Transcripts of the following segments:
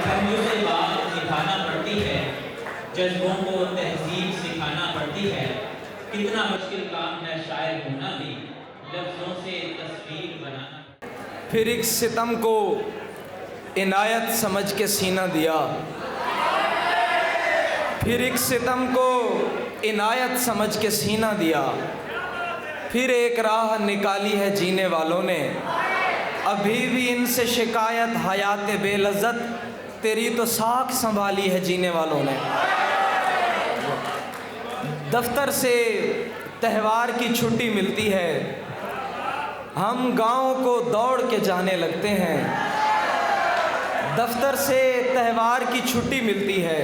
पहलू से बात निभाना पड़ती है, जज्बों को तहजीब सिखाना पड़ती है। कितना मुश्किल काम है शायर होना भी, लफ्ज़ों से तस्वीर बनाना। फिर एक सितम को इनायत समझ के सीना दिया, फिर एक सितम को इनायत समझ के सीना दिया। फिर एक राह निकाली है जीने वालों ने, अभी भी इनसे शिकायत हयात बेलज़्ज़त, तेरी तो साख संभाली है जीने वालों ने। दफ्तर से त्यौहार की छुट्टी मिलती है, हम गांव को दौड़ के जाने लगते हैं। दफ्तर से त्यौहार की छुट्टी मिलती है,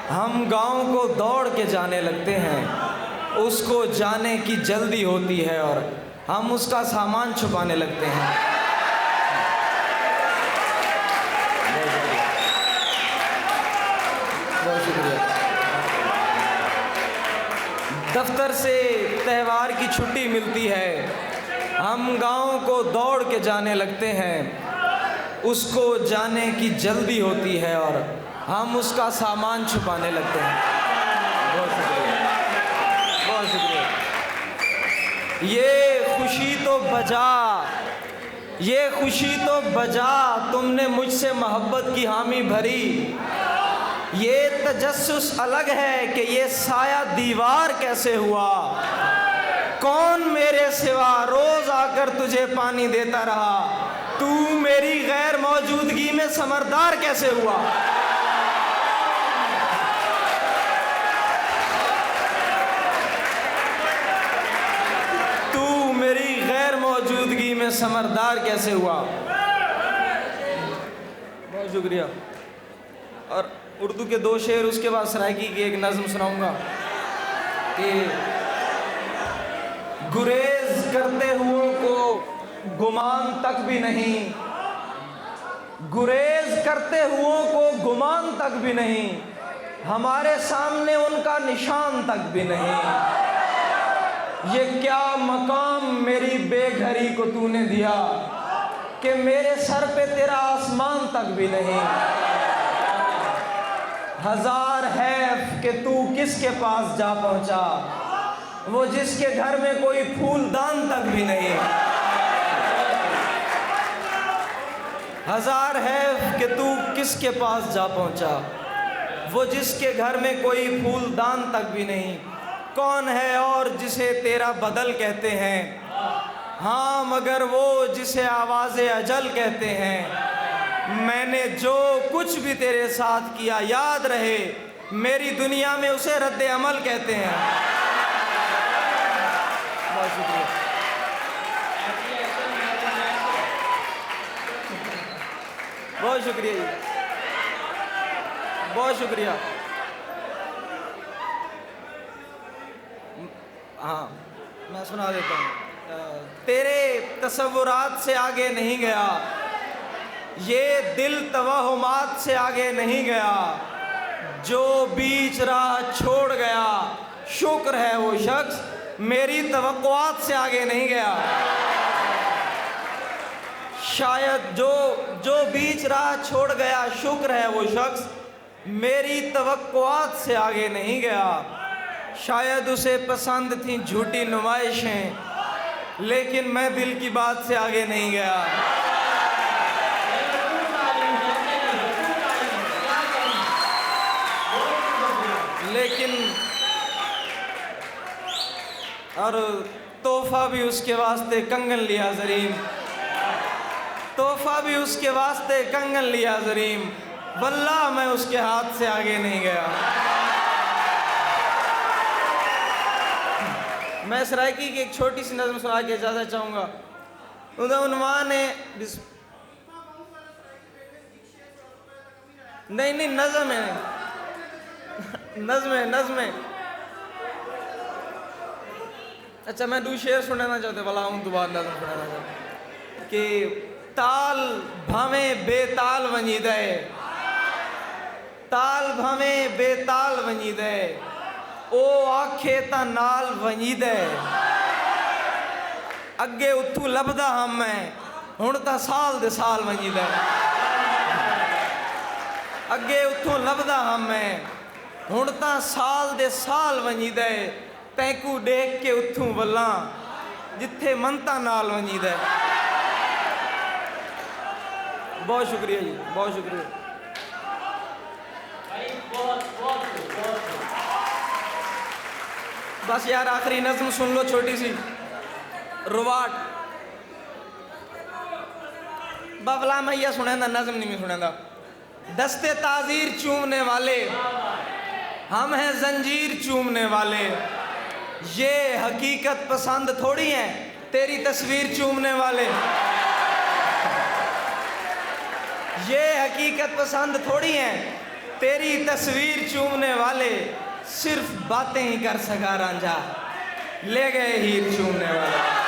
हम गांव को दौड़ के जाने लगते हैं। उसको जाने की जल्दी होती है और हम उसका सामान छुपाने लगते हैं। बहुत शुक्रिया। दफ्तर से त्यौहार की छुट्टी मिलती है, हम गांव को दौड़ के जाने लगते हैं। उसको जाने की जल्दी होती है और हम उसका सामान छुपाने लगते हैं। बहुत शुक्रिया, बहुत शुक्रिया। ये खुशी तो बजा, ये खुशी तो बजा, तुमने मुझसे मोहब्बत की हामी भरी। ये तजस्सुस अलग है कि ये साया दीवार कैसे हुआ। कौन मेरे सिवा रोज आकर तुझे पानी देता रहा, तू मेरी गैर मौजूदगी में समरदार कैसे हुआ। तू मेरी गैर मौजूदगी में समरदार कैसे हुआ। बहुत शुक्रिया। और उर्दू के 2 शेर, उसके बाद सराइकी की एक नज़्म सुनाऊंगा कि गुरेज करते हुओं को गुमान तक भी नहीं, गुरेज करते हुओं को गुमान तक भी नहीं, हमारे सामने उनका निशान तक भी नहीं। ये क्या मकाम मेरी बेघरी को तूने दिया कि मेरे सर पे तेरा आसमान तक भी नहीं। हजार है कि तू किसके पास जा पहुंचा, वो जिसके घर में कोई फूलदान तक भी नहीं। हजार है कि तू किसके पास जा पहुंचा, वो जिसके घर में कोई फूलदान तक भी नहीं। कौन है और जिसे तेरा बदल कहते हैं, हाँ मगर वो जिसे आवाज़े अजल कहते हैं। मैंने जो कुछ भी तेरे साथ किया याद रहे, मेरी दुनिया में उसे रद्द अमल कहते हैं। बहुत शुक्रिया। बहुत शुक्रिया जी, बहुत शुक्रिया। हाँ, मैं सुना देता हूँ। तेरे तसव्वुरात से आगे नहीं गया, ये दिल तवहुमात से आगे नहीं गया। जो बीच राह छोड़ गया, शुक्र है वो शख्स मेरी तवक्कुआत से आगे नहीं गया। शायद जो बीच राह छोड़ गया, शुक्र है वो शख्स मेरी तवक्कुआत से आगे नहीं गया। शायद उसे पसंद थी झूठी नुमाइशें, लेकिन मैं दिल की बात से आगे नहीं गया। लेकिन और तोहफा भी उसके वास्ते कंगन लिया ज़रीम, तोहफा भी उसके वास्ते कंगन लिया ज़रीम, वल्लाह मैं उसके हाथ से आगे नहीं गया। मैं सराइकी की एक छोटी सी नज़्म सुना के इजाज़त चाहूँगा। उसका उन्वान है, नहीं नज़्म है, नज़्म है। अच्छा, मैं दू शेर सुनाना चाहते भला हूँ, दोबारा नज़्म सुनाना चाहते कि ताल भावें बेताल वंजी दे, ताल भावें बेताल वंजी दे, ओ आखे ता नाल वंजी दे। अगे उतू लभदा हम मैं, हुण ता साल दे साल वंजी दे। अगे उतों लभदा हाँ मैं, हुण तां साल दे साल वंजीदा है, तैकू देख के उतों वल्ला जिथे मनता नाल वंजीदा है। बहुत शुक्रिया जी, बहुत शुक्रिया। बस यार आखिरी नज्म सुन लो छोटी सी, रुवाट बबला मैया सुनेंदा, नज्म नहीं मैं सुनेंदा। दस्ते ताजीर चूमने वाले हम हैं, जंजीर चूमने वाले, ये हकीकत पसंद थोड़ी है तेरी तस्वीर चूमने वाले, ये हकीकत पसंद थोड़ी है तेरी तस्वीर चूमने वाले, सिर्फ बातें ही कर सका रांझा, ले गए हीर चूमने वाले।